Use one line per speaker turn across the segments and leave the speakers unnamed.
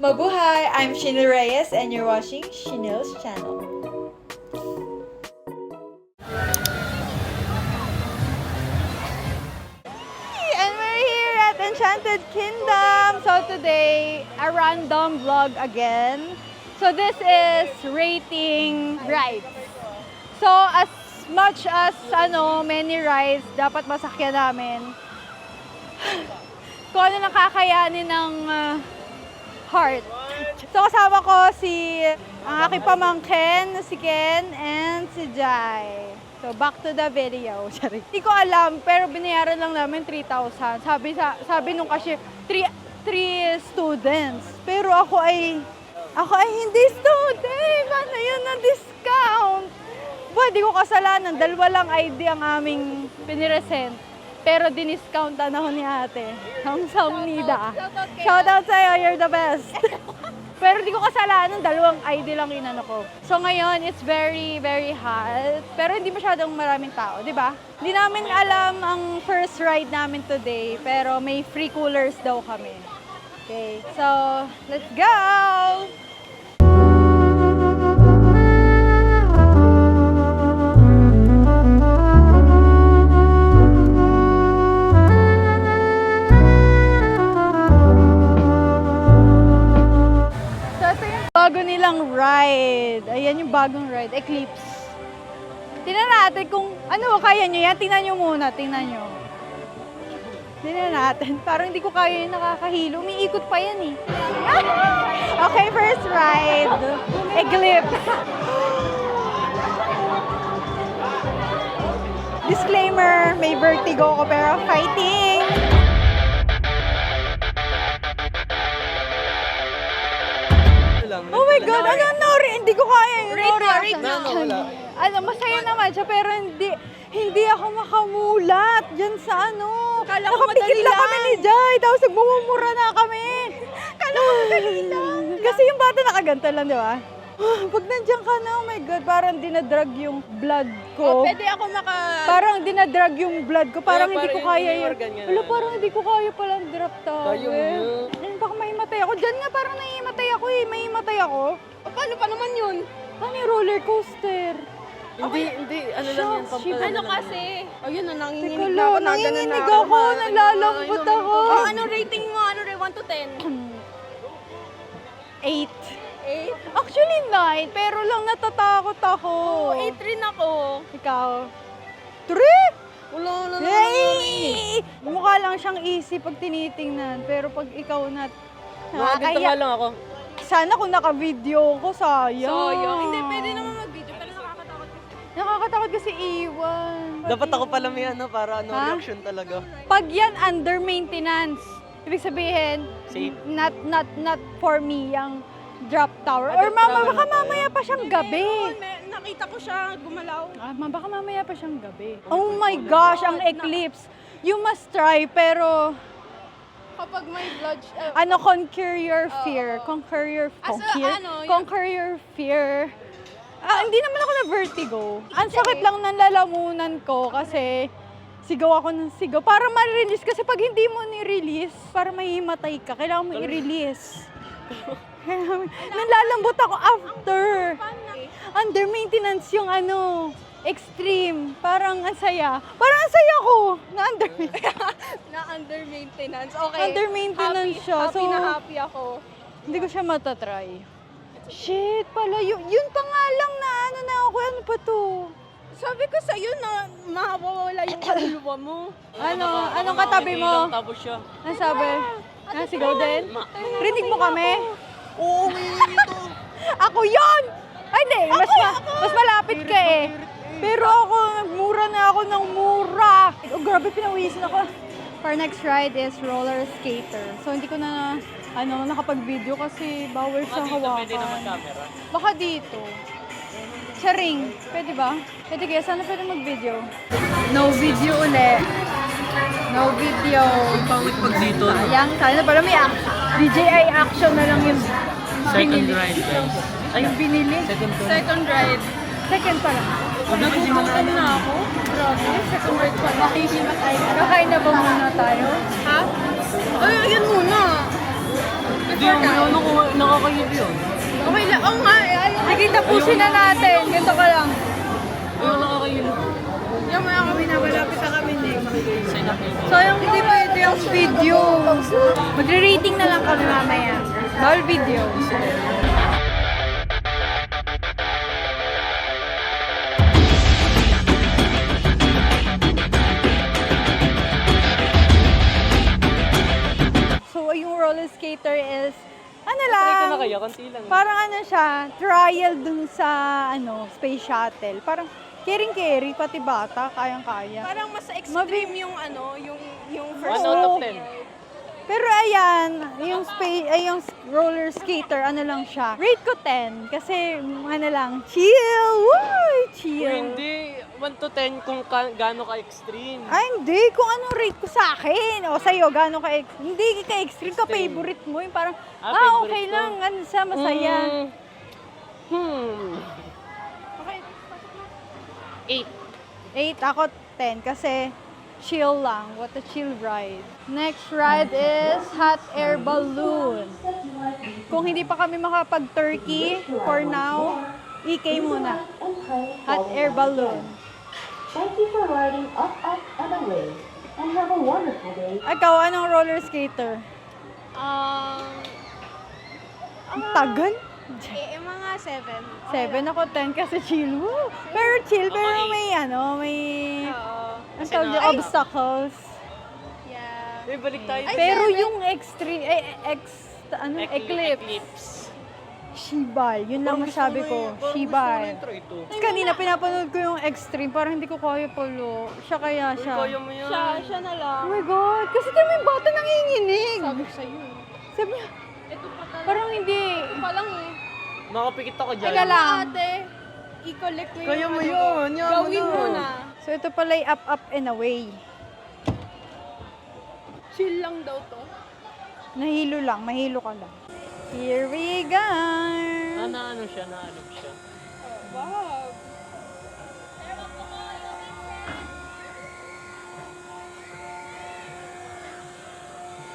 Mabuhay! I'm Shinil Reyes and you're watching Shinil's channel.
And we're here at Enchanted Kingdom. So today, a random vlog again. So this is rating rides. So as much as many rides dapat masakyan namin, kung ano nakakayanin ng heart. So kasama ko ang aking pamangkin, si Ken and si Jai. So back to the video. Hindi ko alam, pero binayaran lang namin 3,000. Sabi nung cashier, 3 students. Pero ako ay hindi student. Paano yun na discount? Di ko kasalanan. Dalawa lang ID ang aming piniresent. Pero diniscountan ako ni ate. Hamsam nida. Shoutout sa'yo, you're the best. Pero di ko kasalanan, dalawang ID lang inano ko. So ngayon, it's very, very hot. Pero hindi masyadong maraming tao, di ba? Hindi namin alam ang first ride namin today, pero may free coolers daw kami. Okay, so let's go! Bago nilang ride. Ayan yung bagong ride. Eclipse. Tingnan natin kung ano, kaya nyo yan. Tingnan nyo muna. Tingnan nyo. Tingnan natin. Parang hindi ko kaya yung nakakahilo. Umiikot pa yan eh. Okay, first ride. Eclipse. Disclaimer, may vertigo ko pero fighting. Oh my God! Hindi ko kaya yun.
Rate na.
Masaya naman siya, pero hindi ako makamulat dyan sa
Kala ko
Nakapikit
madali
lang kami
lang.
ni Jai, tapos nagmumura na kami. Kala ko madali lang. Kasi yung bata nakaganta lang, di ba? Pag nandiyan ka na, oh my God, parang dinadrag yung blood ko.
Pwede ako
Parang dinadrag yung blood ko. Parang hindi ko
parang
kaya
yung
yun.
organ niya
Wala,
na.
parang hindi ko kaya palang drop towel.
Kaya mo.
Baka mahimatay ako. Diyan nga parang nahimatay ako eh. Mahimatay ako.
Paano pa naman yun?
Ano yung roller coaster?
Hindi, ano lang yan,
Shucks, shit.
Ano kasi? Ayun na,
Teka
nanginginig na
lang,
ako.
nanginginig ako. Nalalambot ako.
Ano rating mo? 1 to 10?
8.
8?
Actually 9, pero lang natatakot ako.
8 rin ako.
Ikaw? 3?
Wala.
Yay! Mukha lang siyang easy pag tinitingnan, pero pag ikaw na
Dito nga lang ako.
Sana kung naka-video ko, sayang.
Hindi, pwede naman mag-video, pero nakakatakot kasi.
Nakakatakot kasi iwan.
Dapat ako pala may para
Ha?
reaction talaga.
Pag yan under maintenance, ibig sabihin,
Safe.
not for me yung drop tower. Or baka mamaya pa siyang gabi.
Nakita ko siya gumalaw.
Baka mamaya pa siyang gabi. Oh my gosh, ang eclipse. You must try, pero
Kapag may blood,
conquer your fear. Conquer your conquer your fear. Hindi naman ako na vertigo. Ang sakit lang ng lalamunan ko kasi sigaw ako ng sigaw. Para ma-release. Kasi pag hindi mo ni-release, para mahimatay ka, kailangan mo i-release. Nalalambot ako after. Under maintenance yung extreme. Parang ang saya. Parang ang saya ko na under
na under maintenance. Okay.
Under maintenance siya.
Happy
So,
na happy ako.
hindi ko siya matatry. Shit pala, yun pa nga lang na na ako. Ano pa to?
Sabi ko sa'yo na mawawala yung kaluluwa mo.
Anong katabi mo?
Tapos siya.
Ano sabi? Sigaw din? Rinig mo kami?
Oo, ito.
Ako yun! Ay, hindi. Mas malapit ka eh. Pero ako, nagmura na ako ng mura. Oh, grabe, pinawisan ako. Our next ride is roller skater. So, hindi ko na, nakapag-video kasi bawal siya hawakan.
Pwede naman camera.
Baka dito. Sa ring. Pwede ba? Pwede kaya, sana pwede mag-video. No video ulit. No video.
Pangit pag dito.
Sayang, sana pala may DJI action na lang yung
Second ride, guys.
Ay, yung binili.
Second ride.
Second pa lang. Nagugutom na ako. Grabe, second ride pa lang. Kakain na ba muna tayo?
Ha? Ay, ayan muna.
Hindi, ano ko nakakayib yun.
Okay lang. Oo nga, eh. Ayaw.
Sige, tapusin na natin. Ganito ka lang.
Ayun, nakakayib.
Yung mga kami na malapit na kami next.
So, yung hindi pwede yung video. Magre-rating na lang kami mamaya. Bawal video. So, yung roller skater is, ano lang,
Try ko na kaya, konti lang.
parang ano siya, trial dun sa, space shuttle. Parang, caring-carry, pati bata, kayang-kaya.
Parang mas extreme yung ano, yung
1
first
out of
Oo.
10.
Pero ayan, yung roller skater, ano lang siya. Rate ko 10 kasi ano lang, chill. Woo! Chill.
Uy, hindi. 1 to 10 kung gaano ka-extreme.
Ay, hindi. Kung anong rate ko sa akin. O sa'yo, gano'n hindi ka-extreme ka, favorite mo. Yung parang,
favorite
okay
ko.
lang. Ano siya, masaya.
Okay.
8.
8, ako 10 kasi chill lang. What a chill ride. Next ride is hot air balloon. Kung hindi pa kami makapag-Turkey, for now, EK muna. Hot air balloon.
Thank you for riding up, up, and away. And have a wonderful day.
Ikaw, anong roller skater? Ang tagal.
Mga 7.
7 ako 10 kasi chill. Woo! Pero chill, pero may
Oo.
ang tawag niya, obstacles.
Yeah.
Eh, balik tayo.
Pero yung extreme, eclipse. Shibal, yun lang masabi ko. Shibal. Tapos kanina pinapanood ko yung extreme, parang hindi ko kaya palo. Siya kaya siya.
Kaya mo yan.
Siya na lang.
Oh my God, kasi tingnan mo yung bata nanginginig.
Sabi ko sa'yo.
Sabi niya,
Ito pa talaga.
parang hindi.
Pa lang eh.
Makapikit ako dyan.
Teka lang.
Ate, i-collect mo yung
Kaya mo
ano.
yun. Yan mo
Gawin mo na.
So ito pala yung up, up, and away.
Chill lang daw to.
Nahilo lang, mahilo ka lang. Here we go.
Naano siya, naalog siya.
Wow.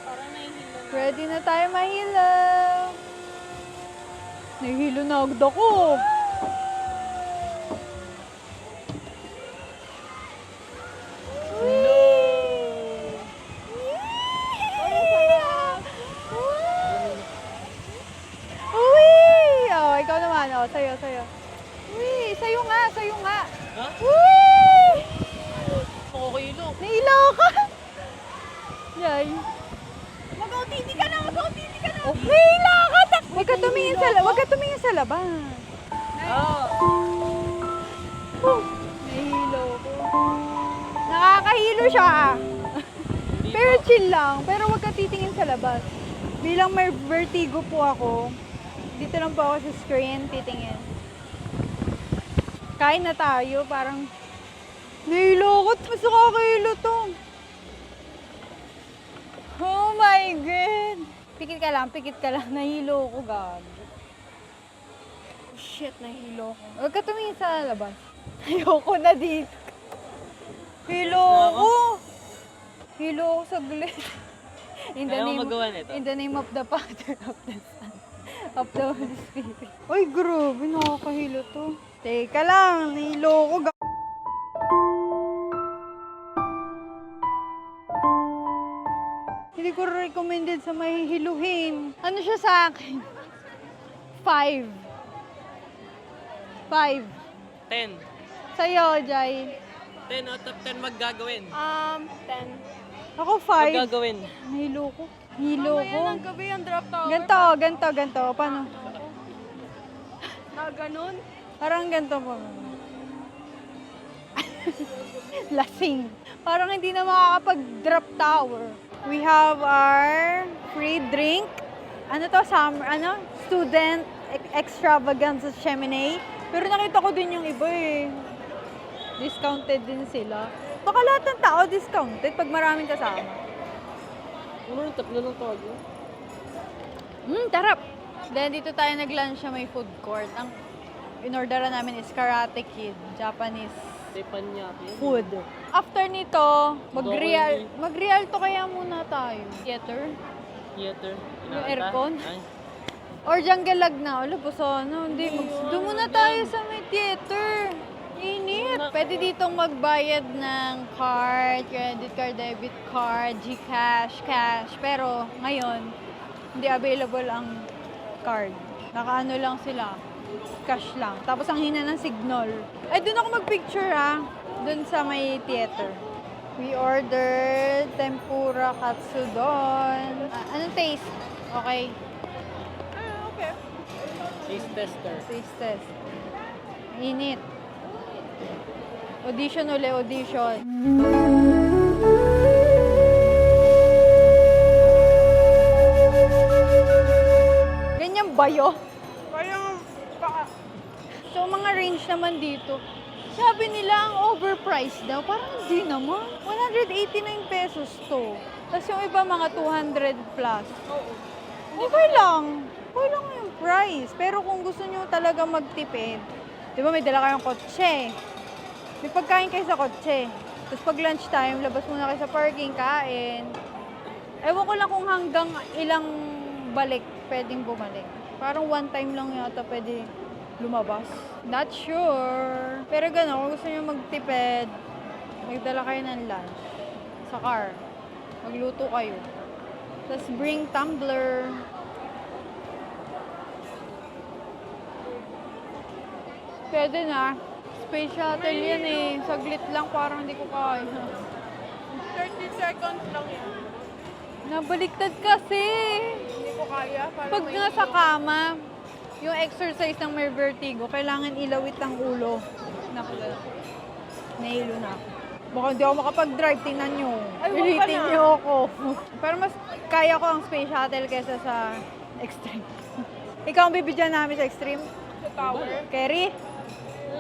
Parang nahihilo na.
Ready na tayo mahilo. Nahihilo na agad ako. Uy! Oh, ikaw naman. Oh, sa'yo. Uy, sa'yo nga.
Ha?
Uy!
Nakakahilo.
Nailaw ka. Yay.
Mag-OTD ka na!
Oh, nailaw ka. Huwag ka tumingin sa labas. Nahilo ko. Nakakahilo siya. Pero chill lang. Pero huwag ka titingin sa labas. Bilang may vertigo po ako, dito lang po ako sa screen titingin. Kain na tayo. Parang nahilo ko. Mas nakakahilo to. Oh my God. Pikit ka lang. Nahilo ko, gag.
Shit, nahilo ko.
Huwag ka tumingin sa labas. Ayoko na dito. Hilo ko. Hilo ko saglit. In the
Ayaw
name,
magawa nito.
in the name of the Father, of the Son, of the Holy Spirit. Uy, grabe. Nakakahilo to. Teka lang. Nahilo ko. Hindi ko recommended sa mahihiluhin. Ano siya sa akin? 5. 5.
10.
Sa'yo, Jai.
10 out of 10 maggagawin.
10.
Ako 5.
Maggagawin.
Nahilo ko. Hilo ko.
Mamaya ng gabi yung drop tower.
Ganto. Paano?
Na ganun.
Parang ganito po. Lasing. Parang hindi na makakapag-drop tower. We have our free drink. Ano to? Student extravaganza Chamonix. Pero nakita ko din yung iba eh. Discounted din sila. Baka lahat ng tao discounted pag maraming kasama.
Ano yung tatlo lang tayo?
Tarap! Then dito tayo nag-lunch sa may food court. Ang in-orderan namin is Karate Kid, Japanese
Teppanyaki.
food. After nito, mag-real to kaya muna tayo. Theater.
Theater.
Yung aircon? Or jungle lag na. Wala po sana. Hindi. Doon muna tayo sa may theater. Init. Pwede ditong magbayad ng card, credit card, debit card, GCash, cash. Pero ngayon, hindi available ang card. Nakaano lang sila. Cash lang. Tapos ang hina ng signal. Ay, doon ako magpicture ah. Doon sa may theater. We ordered tempura katsudon. Anong taste? Okay.
Okay.
Taste tester.
Taste test. Init. Audition uli, audition. Ganyan ba yun?
Parang, baka,
So, mga range naman dito. Sabi nila ang overpriced daw. Parang hindi naman. 189 pesos to. Tapos yung iba mga 200 plus. Okay lang. Okay lang yung price. Pero kung gusto nyo talaga magtipid, di ba may dala kayong kotse? May pagkain kayo sa kotse. Tapos pag lunchtime, labas muna kayo sa parking, kain. Ewan ko lang kung hanggang ilang balik pwedeng bumalik. Parang one time lang yata pwede lumabas. Not sure. Pero gano'n, kung gusto nyo magtipid, magdala kayo ng lunch sa car. Magluto kayo. Tapos bring tumbler. Pwede na. Space shuttle yan eh. Saglit lang, parang hindi ko kaya.
30 seconds lang yan.
Nabaliktad kasi.
Hindi ko kaya. Parang
Pag nasa kama, yung exercise ng may vertigo, kailangan ilawit ang ulo. Naku, nahilo na ako. Baka hindi ako makapag-drive, tingnan nyo.
Ay, wag ka
Ulitin
na.
nyo ako. Pero mas kaya ko ang space shuttle kesa sa extreme. Ikaw ang bibidyan namin sa extreme?
sa tower.
Kerry?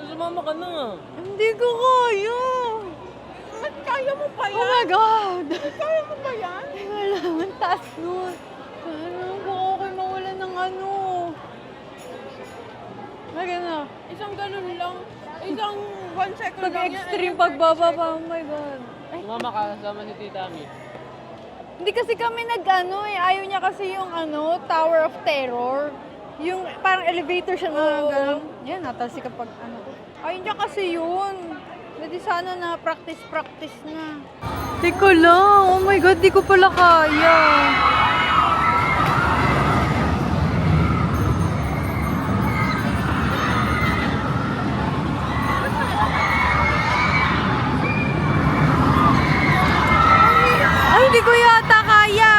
Sumama ka na.
Hindi ko kaya.
Mas kaya mo pa
Oh
yan?
my God!
Kaya mo pa yan?
Wala, ang taas nun. Ano, baka ako'y mawala ng ano. Maganda.
Isang ganun lang. Isang 1 second lang yan.
Pag-extreme pagbababa, oh my God. Ay,
Sumama ka, sama si Tita Ami.
hindi kasi kami nag-ano eh. Ayaw niya kasi yung ano, Tower of Terror. Yung parang elevator siya na gano'n. Yan, natalsi kapag ano. Ayaw niya kasi yun. Hindi sana na practice na. Teka lang, oh my God, di ko pala kaya. Ay, hindi ko yata kaya.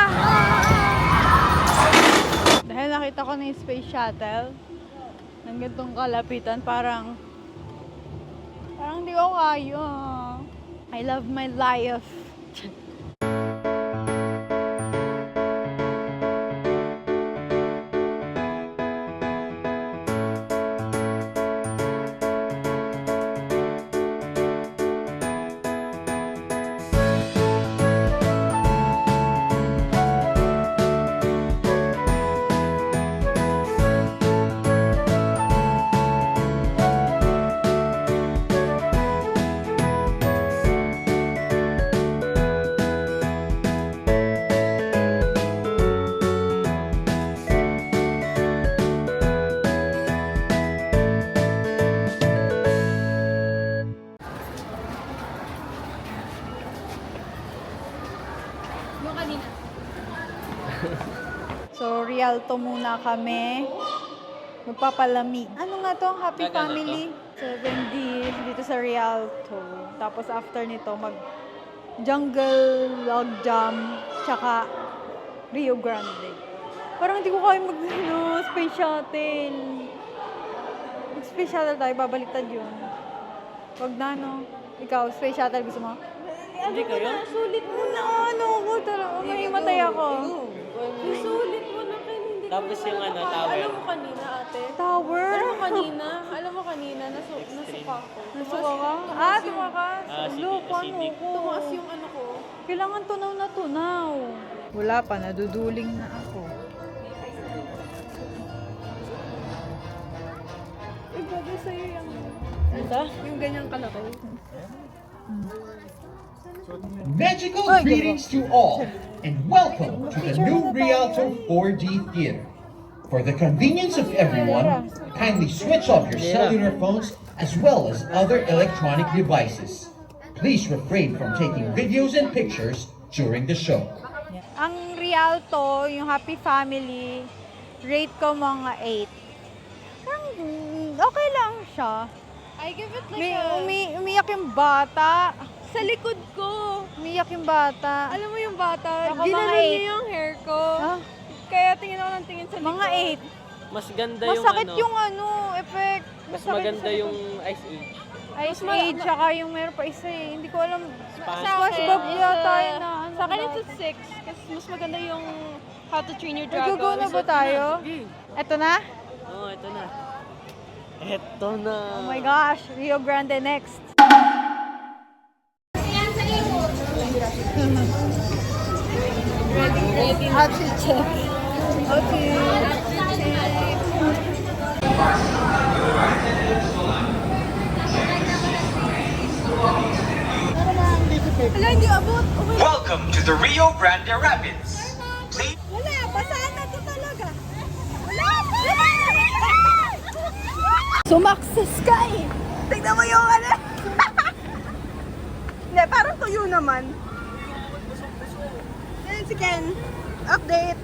Dahil nakita ko na yung space shuttle, ng gantong kalapitan, parang hindi ko kaya. I love my life. So, Rialto muna kami. Magpapalamig. Ano nga to? Happy
Gagana
Family? 7 days dito sa Rialto. Tapos after nito, Jungle Log Jam, tsaka Rio Grande. Parang hindi ko kaya space shuttle. Mag-space shuttle tayo, babaliktad yun. Wag na, no? Ikaw, space shuttle gusto mo?
Hindi kayo?
Sulit mo na, ano ko talaga. Mahimatay ako.
Sulit mo na kayo. Hindi
Tapos yung ano, tower.
Alam mo kanina, ate.
Tower?
Alam mo kanina, nasuka ko.
Nasuka ka? Ah, tumakas.
Acidic,
Ano, paano
acidic.
ko?
Tumaas yung ano ko.
Kailangan tunaw na tunaw. Wala pa, naduduling na ako.
Ibagay sa'yo yung...
Ito?
Yung ganyang kalaki.
Magical greetings to all. and welcome to the new Rialto 4D Theater. For the convenience of everyone, kindly switch off your cellular phones as well as other electronic devices. Please refrain from taking videos and pictures during the show.
Ang Rialto, yung Happy Family, rate ko mga 8. Parang okay lang siya.
I give it like
Umiyak yung bata.
sa likod ko.
Umiyak yung bata.
Alam mo yung bata,
Ako, mga
ginanon
eight.
niya yung hair ko.
Ah,
Kaya tingin ako ng tingin sa likod.
mga 8.
Mas ganda yung
Masakit
ano.
yung effect.
Mas
Masakit
maganda
sa likod.
yung Ice Age.
Ice Age, tsaka yung meron pa isa eh. Hindi ko alam.
Spanish.
SpongeBob yata yun na. Ano
Sa akin
ba?
it's a 6. Kasi mas maganda yung How to Train Your Dragon.
Nag-go na ba tayo? Eto na?
Oo, ito na. Ito na.
Oh my gosh, Rio Grande next. Ready. Outfit check. Okay.
Wala, hindi abot. Okay.
Welcome to the Rio Grande Rapids. Please.
Wala, basahan na to talaga.
Sumak sa sky!
Tignan mo yung ano. Hindi, parang tuyo naman. Yan si Ken. Update.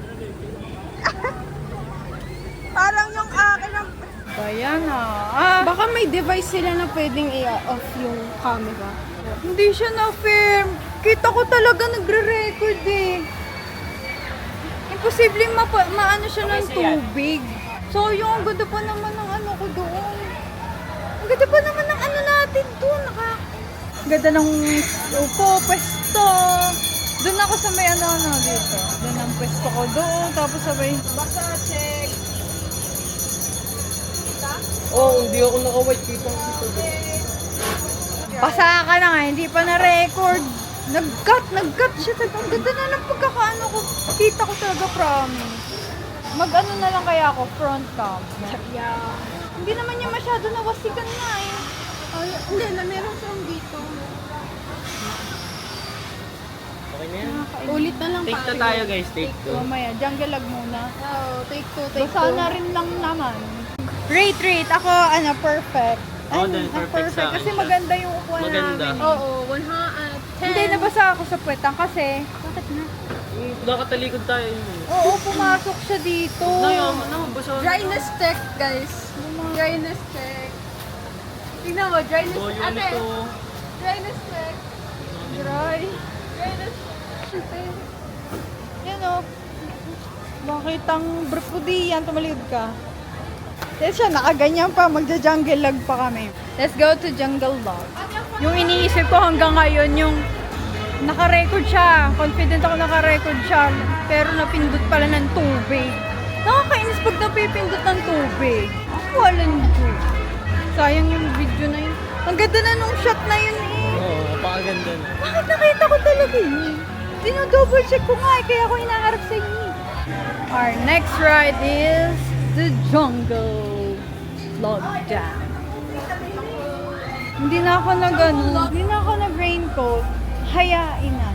Parang yung akin ang...
Bayan ah.
Baka may device sila na pwedeng i-off yung camera.
Hindi siya na-firm. Kita ko talaga nagre-record eh. Imposible maano siya ng tubig. So, yung ang ganda pa naman ng ano ko doon. Ang ganda pa naman ng ano natin doon. Ganda ng upo, pwesto. Doon ako sa may ano dito. Doon ang pwesto ko doon. Tapos sabay,
Baka check.
Oo, hindi ako naka-white. Kita ko dito.
basa ka na nga, hindi pa na-record. Nag-cut siya. Ang ganda na ng pagkakaano ko. Kita ko talaga, promise. Mag-ano na lang kaya ako, front cam.
Yeah.
Hindi naman niya masyado nawasikan na eh.
Ay, hindi, na meron siyang dito.
Okay na yan.
Ulit na lang
Take 2 tayo guys, take 2.
Mamaya, jungle lag muna.
Oh, take 2, take 2.
Basa na rin lang naman. Rate. Ako, perfect.
Oo, din, perfect sa akin
Kasi
siya.
maganda yung upuan
Maganda.
namin.
Oo, 110.
Hindi, nabasa ako sa puwetang kasi. Bakit na?
Nakatalikod tayo yun.
Oo, pumasok siya dito.
Nayaman na, basa.
Dryness check, guys. Dryness check. Tingnan mo, dryness
Oh, yun
ate.
ito.
Dryness check.
Dry.
Dryness check.
Yan o. Bakit ang brief ko di yan? Tumaligod ka. Yes, siya, nakaganyan pa. Magja-jungle lag pa kami. Let's go to jungle log. Yung iniisip ko hanggang ngayon, yung naka-record siya. Confident ako naka-record siya. Pero napindot pala ng tubig. Nakakainis pag napipindot ng tubig. Ang walang Diyos. Sayang yung video na yun. Ang ganda na nung shot na yun eh.
Oo, napakaganda na.
Bakit nakita ko talaga yun? Dino-double check ko nga eh, kaya ako hinaharap sa inyo. Our next ride is the Jungle Log Jam. Hindi na ako nag-raincoat. Hayain na.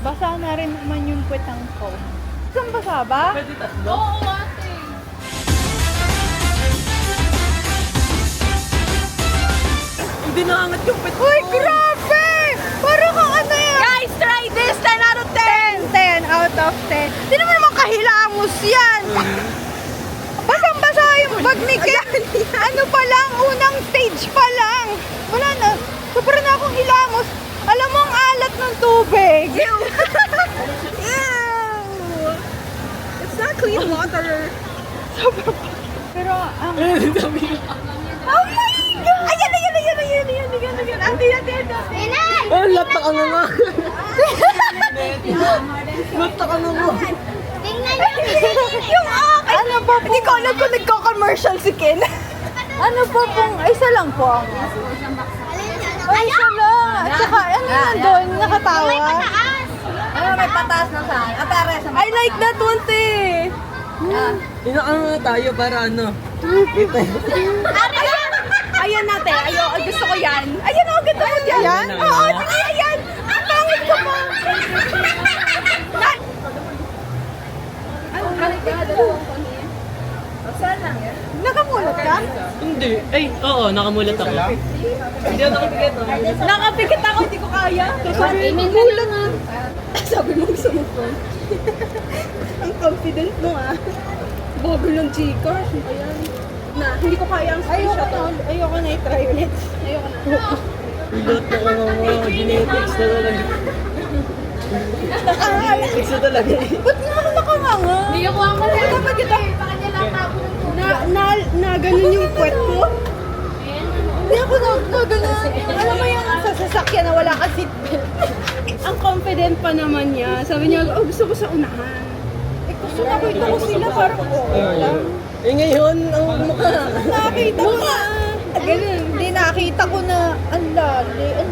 Basa na rin naman yung puwetang ko. Saan basa ba?
Pwede tatlo?
Oo, ate.
Hindi naangat yung pet.
Uy, grabe! Parang kang ano yan?
Guys, try this. 10 out of 10.
10 out of 10. Di naman naman kahilamos yan. Basang-basa yung bag ni Ken. Ano pa lang, unang stage pa lang. Wala na. Sobra na akong hilamos. Alam mo ang alat ng tubig.
Ew. It's not clean water.
Pero, oh my God! Ayan. Ate.
Oh, lata ka na nga. Lata ka na nga.
Yung akin. Ano ba po?
Hindi ko alam kung nagko-commercial si Ken.
Ano po pong, isa lang po ang. Ay, isa lang. At saka, ano yan doon? Nakatawa?
May pataas na saan? I like that one, te.
Inaan na tayo para ano.
Ayan natin. Gusto ko yan. Ayan, ganda mo dyan.
Ayan?
Oo, sige, ayan. Ang pangit ko pa. Balik ka, dalawang kami. Saan lang yan?
Nakamulat ka?
Hindi. Ay, oo, nakamulat ako. Hindi ako nakapikit.
Nakapikit ako, hindi ko kaya.
Sabi mo, gulat nga. Sabi mo, gusto mo po. Ang confident mo ah. Bago ng Gcash. Ayan. Na, hindi ko kaya ang space shuttle.
Ayoko na i-try ulit.
Ayoko na.
Pilot na ako mga genetics na talaga. Genetics na talaga eh.
Ba't naman nakanganga?
Hindi ako ang mali.
Dapat kita, na ganun yung puwet ko? Hindi ako na ganun. Alam mo yung sa sasakyan na wala ka seatbelt.
Ang confident pa naman niya. Sabi niya, oh, gusto ko sa unahan.
Eh, gusto nakita ko sila parang okay lang.
Eh ngayon, ang mukha.
Nakita ko na. Ganun. Hindi nakita ko na ang lali, ang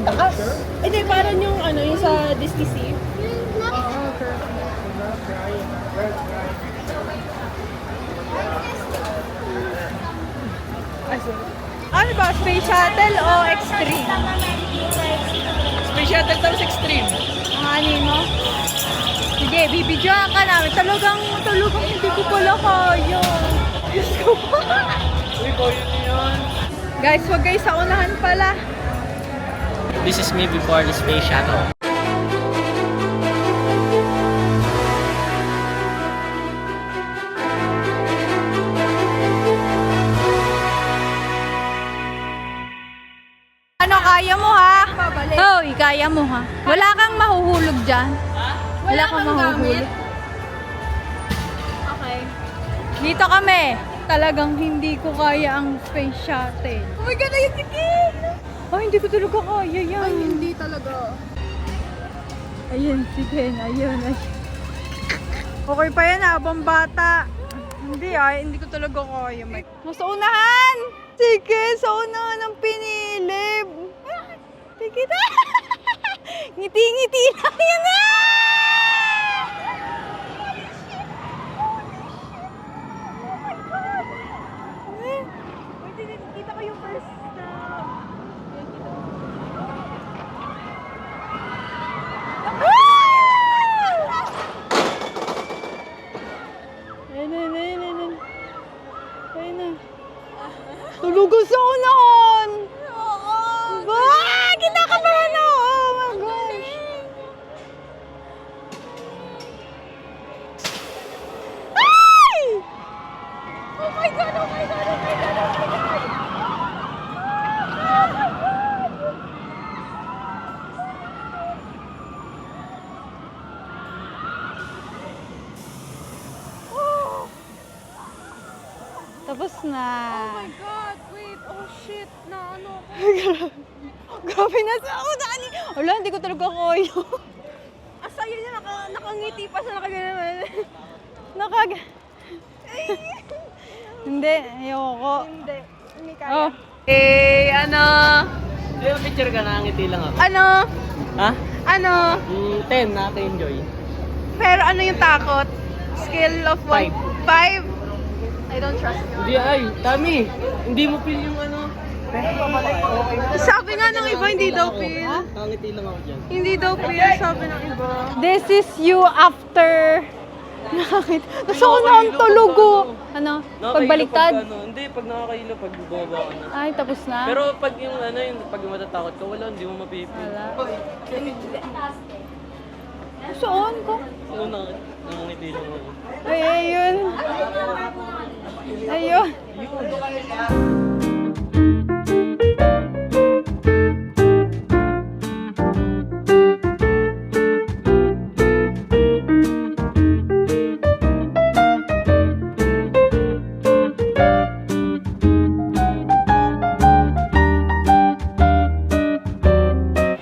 taas.
Hindi, parang yung ano, yung sa Disney Sea.
Ano ba? Space Shuttle o Extreme?
Space Shuttle tapos extreme.
Ang anin mo? Sige, bibidyoan ka namin. Talagang hindi ko pala kaya. Diyos ko pa.
Uy, boy, yun yun.
Guys, wag kayo sa unahan pala.
This is me before the space shuttle.
Ano, kaya mo ha? Hoy, kaya mo ha? Wala kang mahuhulog dyan. Wala kang mahuhulog.
Okay.
Dito kami. Talagang hindi ko kaya ang space shuttle. Oh my God, ayun si Ken! Ay, hindi ko talaga kaya yan.
Ay, hindi talaga.
Ayun si Ken, ayun. Okay pa yan habang bata. Hindi ko talaga kaya. Nasa unahan! Sige, sa unahan ang pinilib. Sige na! Ngiti-ngiti lang yan na! Kita ko yung first na... Ayun na. Tulugan sa unahan! Oo! Kinakabahan ako! Oh my gosh! Ay! Oh my God! Oh my God! Oh my God! Oh my God! Oh my God! Tapos na.
Oh my God, wait. Oh shit, na ano ko.
Grabe na sa unahan. Wala, hindi ko talaga kaya.
Asaya niya, nakangiti pa siya, nakaganaman.
Hindi, ayoko.
Hindi kaya.
Oh. Ano?
Hindi, picture ka, nakangiti lang ako.
Ano?
Ha?
Ano?
10, nakaka-enjoy.
Pero ano yung takot? Scale of 1? 5?
I don't trust you.
Hindi, ay, Tami, hindi mo feel yung ano.
Sabi nga ng iba, hindi daw feel.
Nakangiti lang ako dyan.
Hindi daw feel, sabi ng iba. This is you after nakakita. Nasa unang tulugo. Ano? Pagbaliktad?
Hindi, pag nakakahilo, pag bumaba ka na.
Ay, tapos na?
Pero pag yung ano, yung pag matatakot ka, wala, hindi mo mapipil.
Wala. Saan ko?
Ano, nakangiti lang ako.
Ay, ayun. Ayun.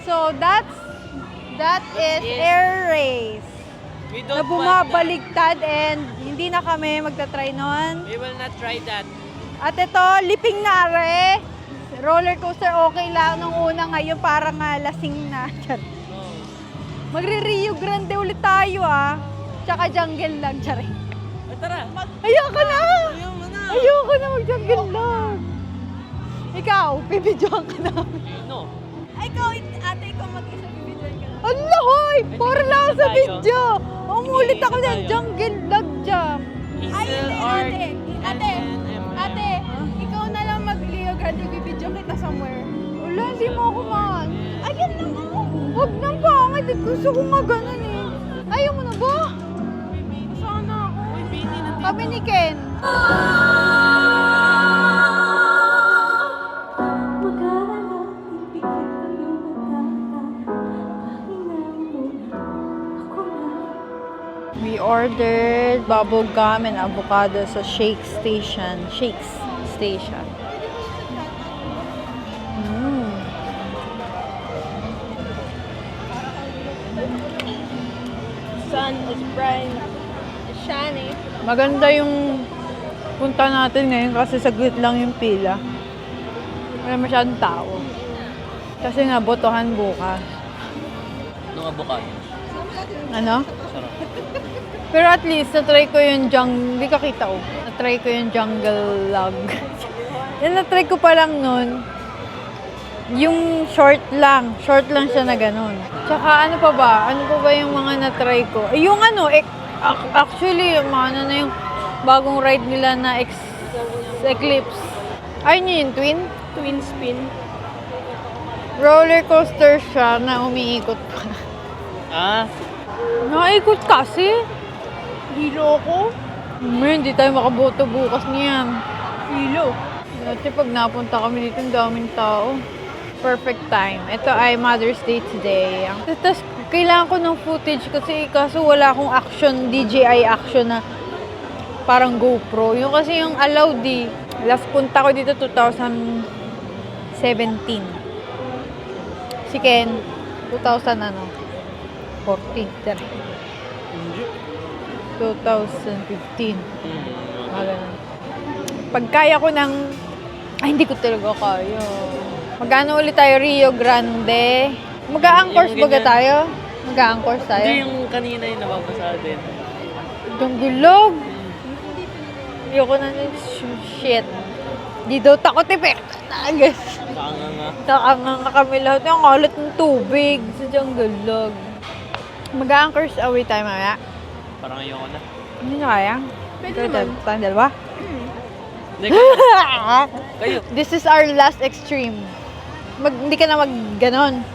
So that is air race.
We
Na
don't want that.
bumabaligtad and hindi na kami magta-try nun.
We will not try that.
At ito, Liping Nare. Roller coaster okay lang nung una, ngayon parang lasing na.
Oh.
Magre-Rio Grande ulit tayo Tsaka jungle lang, tsari.
Ay, tara.
Ayoko na!
Ayaw mo na.
Ayoko na mag-jungle lang. Ikaw, bibidyoan ka namin.
No.
Ikaw mag-isa bibidyoan ka na.
Allah, hoy! Para lang sa
tayo.
video! Umulit ako
Sige,
ng
tayo.
jungle lag jump. Ay,
Hazel,
hindi,
Art,
ate. Ate, ate, ikaw na lang mag-Leo Grande. Bibidyo kita somewhere. Wala, hindi mo ako maan. Ayan lang ako. Huwag nang pangit. Gusto ko nga ganun eh. Ayaw mo na ba? Sana ako. Kami ni Ken. We ordered bubble gum and avocado sa Shakes Station.
Sun is bright. Shiny.
Maganda yung punta natin ngayon kasi saglit lang yung pila. Wala masyadong tao. Kasi nga, botohan bukas.
Nung avocado.
Ano?
Sarap.
Pero at least, na-try ko yung jungle, hindi ka kita oh. Na-try ko yung jungle log. Yan, na-try ko pa lang nun. Yung short lang siya na ganun. Tsaka ano pa ba? Ano pa ba yung mga na-try ko? Yung ano, actually, yung mga ano na yung bagong ride nila na Eclipse. Ayun yung twin?
Twin spin.
Roller coaster siya na umiikot pa.
Ah,
Naikot kasi. Hilo ko. Hindi tayo makaboto bukas niyan. Hilo. Dati pag napunta kami dito, ang daming tao. Perfect time. Ito ay Mother's Day today. Tapos, kailangan ko ng footage kasi kaso wala akong action, DJI action na parang GoPro. Yung kasi yung allowed eh. Last punta ko dito 2017. Si Ken, 2000 ano? 40. 2015. Ganun. Pag kaya ko ng... Ay, hindi ko talaga kaya. Magkano ulit tayo? Rio Grande. Mag-a-anchors
Yung
baga
ganyan.
tayo? Mag-a-anchors tayo?
hindi yung kanina yung nababasa din.
Itong gulog. Ayoko na ng shit. Di daw takot eh. Tagas.
Saka nga.
Nakanganga kami lahat. Yung kalat ng tubig. Sadyang gulog. Mag-a-anchors away tayo mamaya.
Parang ayoko na.
Hindi na kaya? Pwede naman. Tayong dalawa?
Hindi, kayo.
This is our last extreme. Hindi ka na mag-ganon.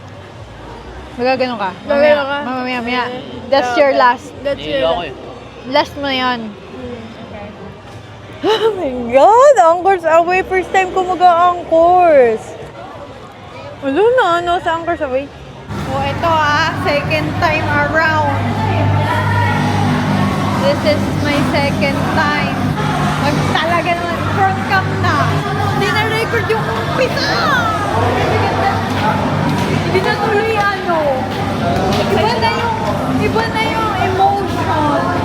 Magaganon ka.
Gaganon ka?
Mamaya. That's your last.
Nahilo ako eh.
Last mo na yun. Oh my God! Anchors away. First time ko mag-a-anchors. Wala na, ano sa anchors away? Oh, ito second time around. This is my second time. Talaga naman, front cam na. Hindi na record yung umpisa. Hindi na tuloy ano. Iba na yung emotion.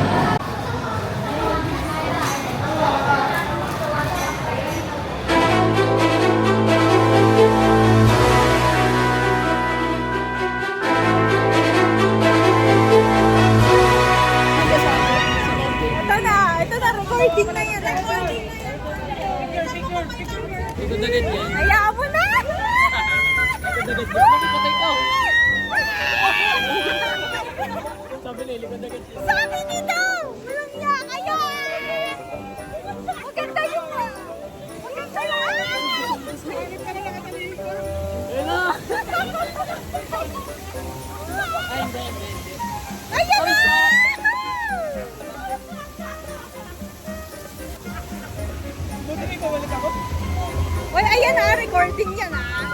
Ito na, recording na yan. Recording na yan.
Ikot agad yan.
Hayaan mo na!
Ikot agad yan. Makipatay ko. Sabi na, likod agad yan.
Sabi nito! Walang niya kayo! Maganda yung... Maganda yung...
Ayun na.
Ayan na! Uy, ayan na! Recording yan ah!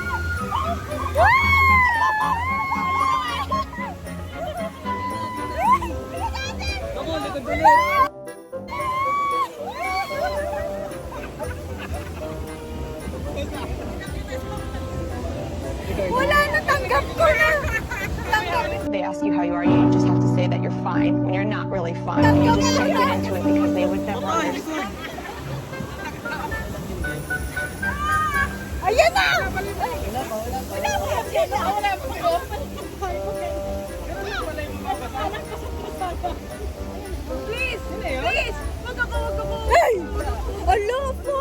Ako, likod ulit.
Wala na! Tanggap ko na! Tanggap
They ask you how you are, you just have to say that you're fine when you're not really fine. You just shake it into it because they would never understand.
Ayan na! Please! Please! Wag ako! Ay! Ala po!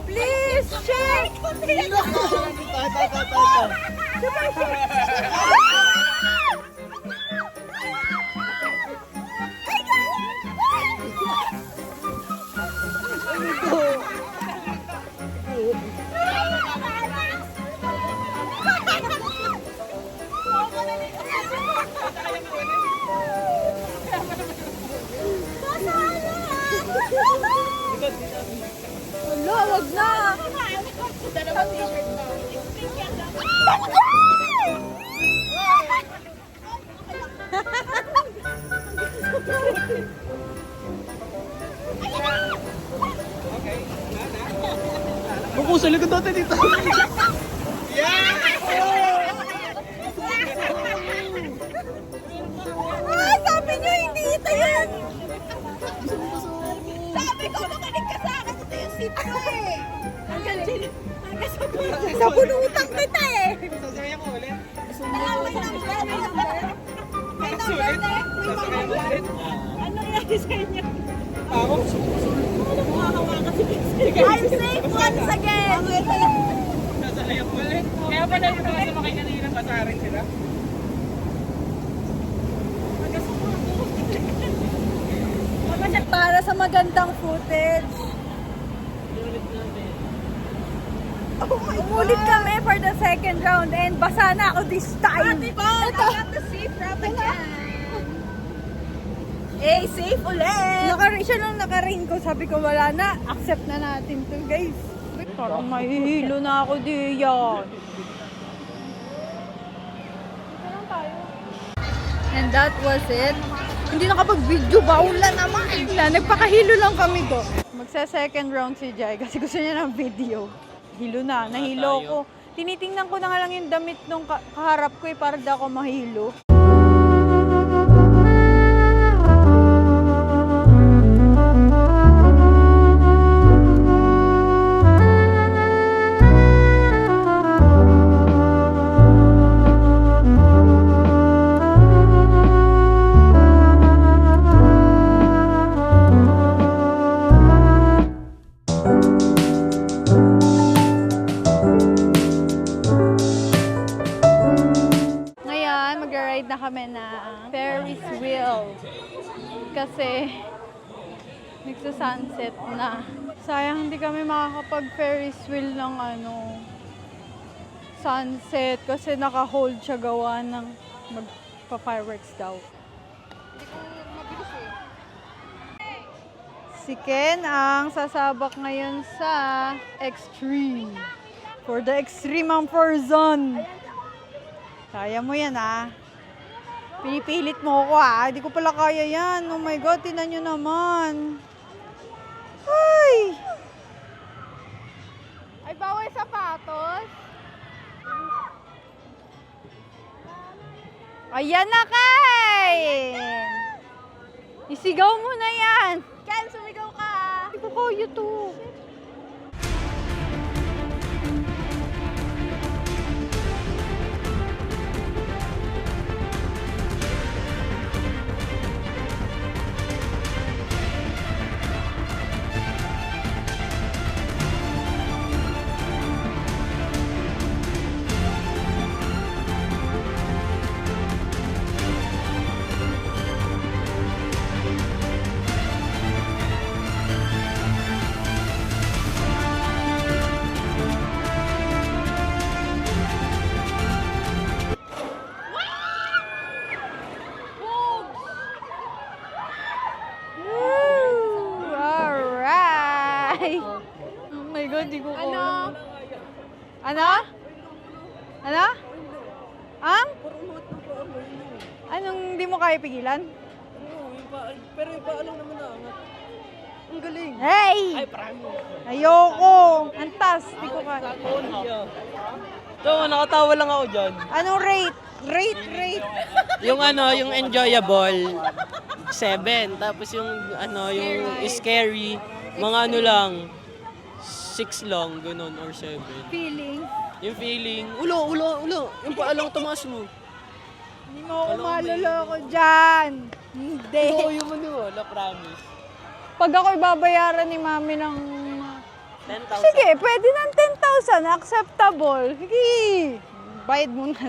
Please! Check! Wala, wag na.
Buko sa likod natin dito.
Ah, sabi niyo hindi ito yan. Sabi ko, makinig ka sa akin. Ito yung seat ko eh. Sa bunutan kita eh.
Sasaya ko ulit.
May number na. May number na. Ano nangyari sa inyo?
Ako?
I'm safe once again.
Sasaya ko ulit. Kaya pala yung mga sumakay kanina, pasarin sila.
Para sa magandang footage. Umulit kami for the second round and basa na ako this time. Ito. I got the safe route again. Eh, safe ulit. Siya lang naka-rain ko. Sabi ko wala na. Accept na natin to, guys. Parang mahihilo na ako diyan. And that was it. Hindi nakapag-video ba? Wala naman. Nagpakahilo lang kami do. Magsa-second round si Jai kasi gusto niya ng video. Hilo na. Nahilo ko. Tinitingnan ko na nga lang yung damit nung kaharap ko para di ako mahilo. Mag-ride na kami na Ferris wheel kasi nagsa-sunset na. Sayang hindi kami makakapag Ferris wheel ng sunset kasi naka-hold siya gawa ng magpa-fireworks daw. Si Ken ang sasabak ngayon sa extreme. For the extreme ang person. Kaya mo yan Pinipilit mo ako Hindi ko pala kaya yan. Oh my God, tinan nyo naman. Ay! Ay, bawal sapatos. Ayan na, Ken! Isigaw mo na yan. Ken, sumigaw ka. Hindi ko kaya to. Oh my God, di ko kaya. Ano? Ano? Anong di mo kaya pigilan?
Pero yung paalam naman naangat. Ang galing.
Hey!
Ay, pramo.
Ayoko! Antas, di ko kaya.
So, nakatawa lang ako dyan.
Anong rate? Rate!
Yung yung enjoyable, 7. Tapos yung yung scary, mga lang, 6 lang, ganun, or 7.
Feeling?
Yung feeling, ulo. Yung paalang tumaas mo.
Hindi mo ako maluloko dyan. Hindi.
Oo, yung maniwala, promise.
Pag ako ibabayaran ni mami ng
10,000.
sige, pwede ng 10,000. Acceptable. Sige. Bayad muna.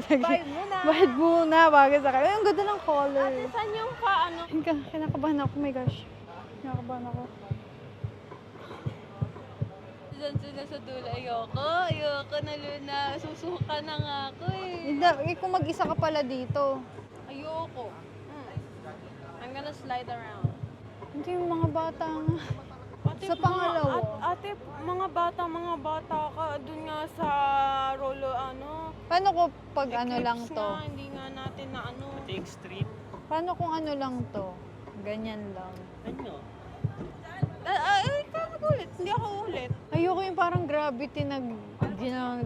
Bayad muna. Bagay sa akin. Ay, ang ganda ng color. Ate, saan yung Kinakabahan ako. Oh my gosh. Kinakabahan ako.
dyan sila sa dulo. Ayoko na Luna. Susuka na nga ako eh.
Hindi, kung mag-isa ka pala dito.
Ayoko. I'm gonna slide around.
Hindi yung mga bata nga.
Ate,
Sa pangalawa.
Ate, mga bata ka. Doon nga sa rolo, ano.
Paano ko pag ano
eclipse
lang to?
Nga, hindi nga natin na ano.
Take street.
Paano kung ano lang to? Ganyan lang.
Ano?
Ikaw mag-ulit. Hindi ako ulit.
Ayoko yung parang gravity na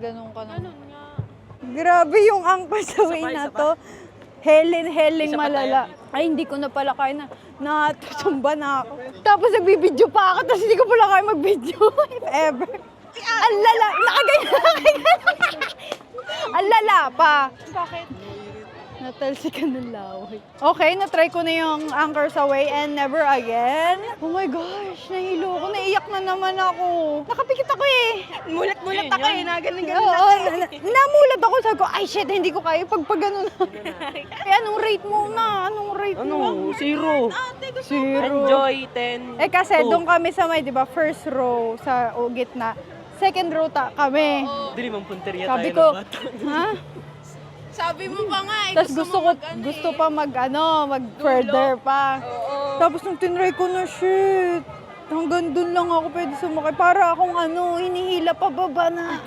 ganun ka na.
Ganun nga.
Grabe yung angkor sa way na to. Heling
Isa pa
malala. Ay, hindi ko na pala kaya na. Natusumba na ako. Tapos nagbibideo pa ako, tapos hindi ko pala kaya mag-video. If ever. Ang lala. Nakaganyan. Ang lala pa.
Bakit?
Natalsikan ng laway. Okay, na-try ko na yung Anchor sa Way and Never Again. Oh my gosh, nahilo ko. Naiyak na naman ako. Nakapikit ako eh.
Mulat-mulat ako eh.
Oo, namulat ako. Sabi ko, ay shit, hindi ko kaya pag ganun. Eh, anong rate mo na? Anong rate mo?
Zero.
Zero.
Enjoy, 10.
Eh kasi
two.
doon kami sa may, di ba, first row sa gitna. Second row kami.
Dili mang punteriya
Sabi
tayo
ko,
ng bata.
ha?
Sabi mo pa nga eh.
Tapos gusto pa mag further pa. Tapos nung tinry ko na, shit, hanggang dun lang ako pwede sumakay. Para akong hinihila pa baba na.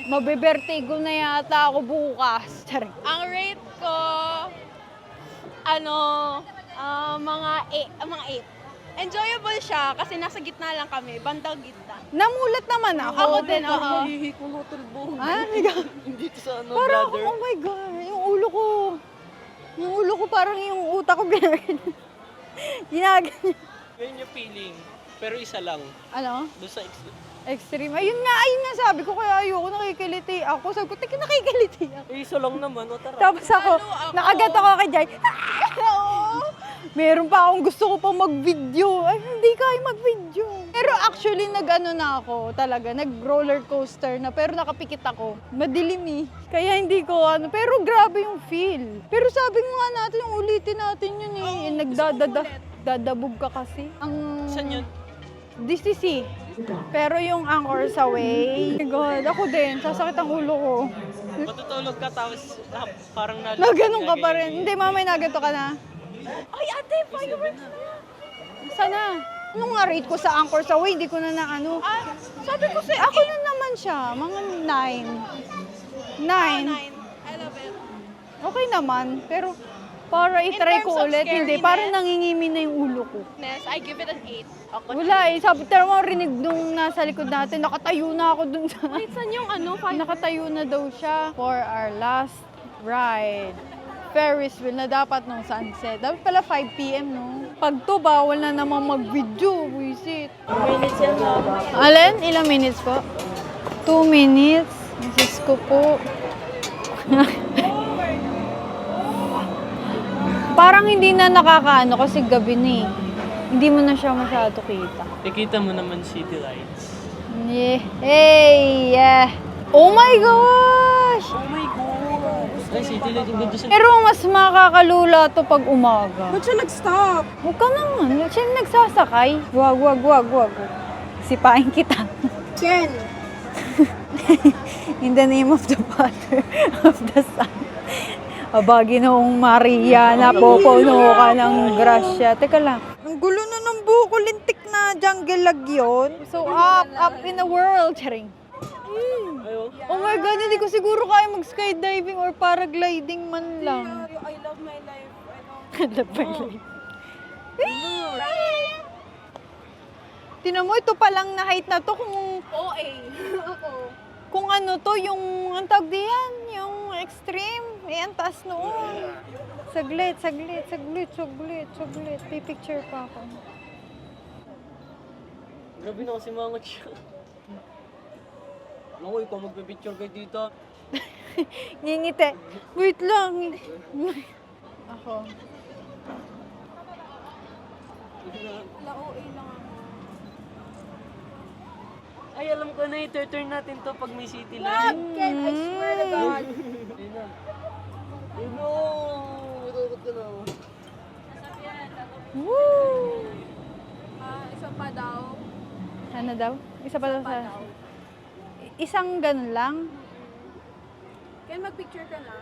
Mabebertigo na yata ako bukas. Charing.
Ang rate ko, mga 8. Enjoyable siya kasi nasa gitna lang kami, bandang gitna.
Namulat naman ako.
Ako din, oo.
Ah,
Dito sa ano,
parang,
brother.
oh my God, yung ulo ko parang yung utak ko ginaganyan.
Yun yung feeling. Pero isa lang.
Ano?
Doon sa
Extreme. Ayun nga sabi ko, kaya ayoko nakikiliti ako. Sabi ko, teka, nakikiliti ako.
isa lang naman. O tara.
Tapos ako, nakagat ako kay Jai. Meron pa akong gusto ko pa mag-video. Ay, hindi kaya mag-video. Pero actually, nag-ano na ako talaga. Nag-roller coaster na. Pero nakapikit ako. Madilim eh. Kaya hindi ko Pero grabe yung feel. Pero sabi nga natin, yung ulitin natin yun eh. Dadabog ka kasi.
Saan yun?
DCC. Pero yung Anchor sa Way, oh my God, ako din, sasakit ang ulo ko.
Matutulog ka tapos parang
Ganun ka pa rin. Hindi, mamay naganto ka na.
Ay, ate, fireworks na.
Sana? Anong nga rate ko sa Anchor sa Way? Hindi ko na
Sabi ko sa'yo,
Ako na naman siya, mga 9. 9.
9. I love it.
Okay naman, pero para itry
terms
ko
of
ulit, hindi.
scariness.
Parang nangingimin na yung ulo ko.
I give it an 8. Ako.
Wala eh. Sabi, tara mo, rinig nung nasa likod natin, nakatayo na ako dun sa...
Wait, saan yung
Nakatayo na daw siya for our last ride. Ferris wheel na dapat nung sunset. Dapat pala 5 p.m. no? Pag to, bawal na naman mag-video. Wisit.
Minutes yan na.
Alin? Ilang minutes po? 2 minutes. Diyos ko po. Parang hindi na nakakaano kasi gabi na eh. Hindi mo na siya masyado kita.
Nakita mo naman city lights.
Yeah. Hey! Yeah. Oh my gosh!
Ay, city lights yung ganda sa...
Pero mas makakalula to pag umaga.
Ba't siya nag-stop?
Huwag ka naman. Siya nagsasakay. Wag. Sipain kita.
Ken.
In the name of the Father, of the Son. Aba, Ginoong Maria, napupuno ka ng grasya. Teka lang. Ang gulo na ng buko, lintik na jungle lag yun. So up in the world. Charing. Oh my God, hindi ko siguro kaya mag-skydiving or paragliding man lang.
I love my life.
I love my life. Tinan mo, ito palang na height na to kung...
OA. Ako.
Kung ano to, yung, ang tawag diyan, yung extreme, eh, ang taas noon. Saglit. Pipicture pa ako.
Grabe na kasi mangot siya. Ako, ikaw magpipicture kayo dito.
Ngingiti. Wait lang. Ako.
La-OA lang ako.
Ay, alam ko na, i-turn natin to pag may city
Wag,
light.
Ken, I swear to God.
Ayun na. No! Matulog ka na.
Woo!
Isa pa daw.
Ano daw? Isa pa daw sa... Isang ganun lang?
Ken, mag-picture ka na.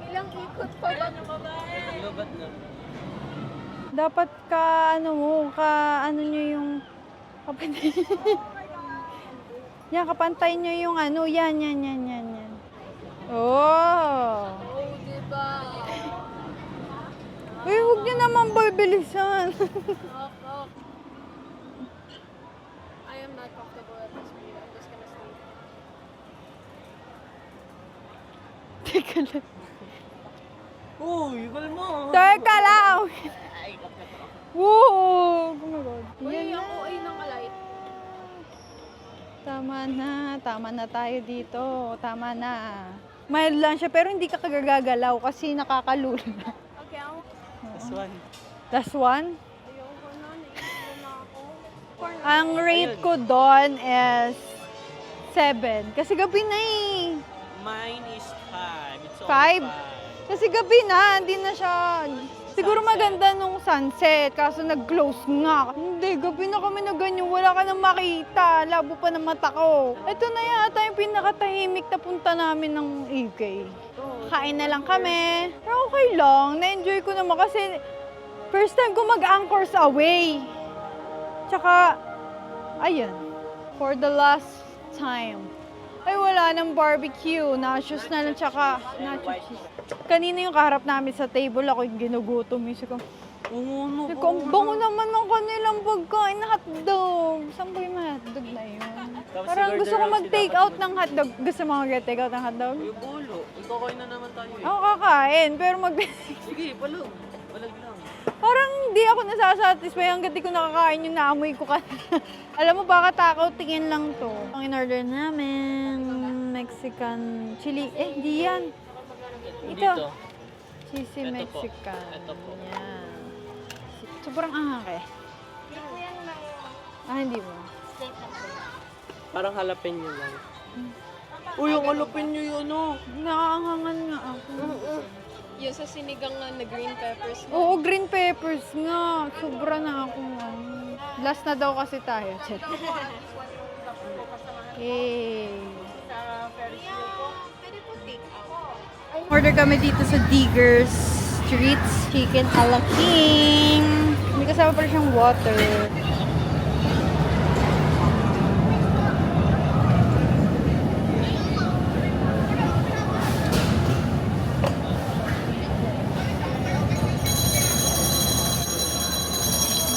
Ilang ikot pa ba?
Lobat na.
Dapat ka, ano mo, ano nyo yung... Kapantay. Yan, kapantay nyo yung ano, yan. Oh!
Oh, diba?
Uy, huwag nyo naman bibilisan.
I am not comfortable at this point. I'm just gonna sleep.
Teka lang.
Uy, kalma.
Teka lang! Woo! Oh my God.
Uy,
Yan
ang
na.
OA ng alight.
Tama na tayo dito. Tama na. Mild lang siya, pero hindi ka kagagalaw kasi nakakalula.
Okay, ako.
This one.
Last one?
Ayoko na. Naiiwan na ako.
Ang rate ko doon is 7. Kasi gabi na eh.
Mine is 5. It's all
5?
5.
Kasi gabi na, hindi na siya... Siguro maganda nung sunset, kaso nag-close nga. Hindi, gabi na kami na ganyan, wala ka nang makita, labo pa ng mata ko. Ito na yata yung pinakatahimik na punta namin ng UK. Kain na lang kami. Pero okay lang, na-enjoy ko naman kasi first time ko mag-anchors away. Tsaka, ayan, for the last time. Ay, wala nang barbecue. Nachos na lang, tsaka nacho cheese. Kanina yung kaharap namin sa table, ako yung ginugutom. Sabi ko, ang bango naman ng kanilang pagkain na hotdog. Saan ba yung mga hotdog na yun? Parang gusto ko mag-take out ng hotdog. Gusto mo mag-take out ng hotdog?
Yung bulo. Ikaw kain na naman tayo eh.
Ako kakain, pero
Sige, palag. Palag lang.
parang hindi ako nasasatisfy hanggat di ko nakakain yung naamoy ko kanina. Alam mo, baka takaw, tingin lang to. Ang in-order namin, Mexican chili. Di yan.
Dito.
Cheesy
Ito po.
Mexican.
Ito po.
Yan. Sobrang ahak eh. Hindi mo.
Parang jalapeno lang. Uy, yung jalapeno yun, ano?
Nakaangangan nga ako.
Yung sa sinigang na green peppers.
Oo, green peppers nga. Sobra na ako. Last na daw kasi tayo. Chet. Yay. Order kami dito sa Diggers Streets Chicken a la King. May kasama pa rin siyang water.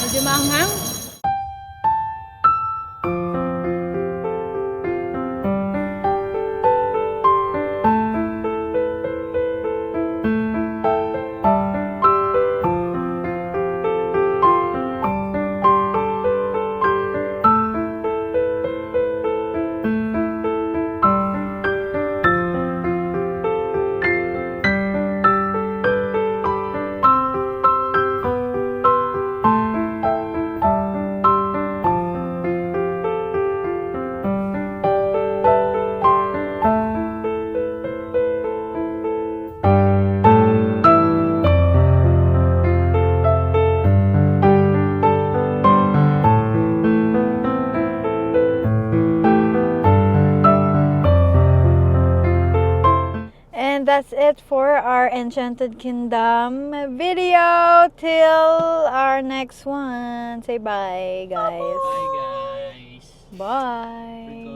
Medyo maanghang. And that's it for our Enchanted Kingdom video. Till our next one. Say bye, guys.
Bye, guys.
Bye.